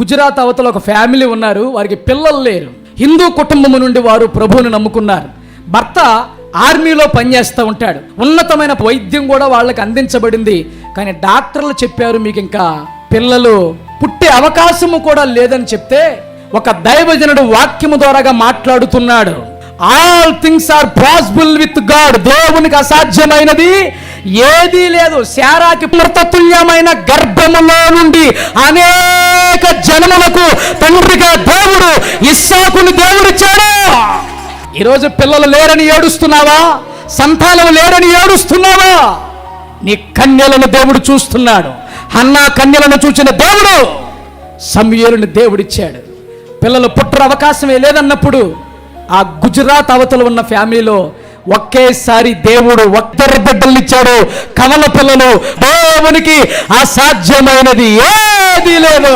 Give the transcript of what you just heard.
గుజరాత్ అవతల ఒక ఫ్యామిలీ ఉన్నారు. వారికి పిల్లలు లేరు. హిందూ కుటుంబం నుండి వారు ప్రభువుని నమ్ముకున్నారు. భర్త ఆర్మీలో పనిచేస్తూ ఉంటాడు. ఉన్నతమైన వైద్యం కూడా వాళ్ళకి అందించబడింది. కానీ డాక్టర్లు చెప్పారు, మీకు ఇంకా పిల్లలు పుట్టే అవకాశము కూడా లేదని చెప్తే ఒక దైవజనుడు వాక్యము ద్వారాగా మాట్లాడుతున్నాడు. All things are possible with God. దేవునికి అసాధ్యమైనది ఏదీ లేదు. శారాకి మృతతుల్యమైన గర్భములో నుండి అనేక జనములకు తండ్రిగా దేవుడు ఇస్సాకుని దేవుడిచ్చాడు. ఈరోజు పిల్లలు లేరని ఏడుస్తున్నావా? సంతానం లేరని ఏడుస్తున్నావా? నీ కన్యలను దేవుడు చూస్తున్నాడు. హన్నా కన్యలను చూసిన దేవుడు సమూయేలుని దేవుడిచ్చాడు. పిల్లలు పుట్టిన అవకాశమే లేదన్నప్పుడు ఆ గుజరాత్ అవతల ఉన్న ఫ్యామిలీలో ఒకేసారి దేవుడు ఒక్కరి బిడ్డలు ఇచ్చాడు. కవల పిల్లలు. దేవునికి అసాధ్యమైనది ఏదీ లేదు.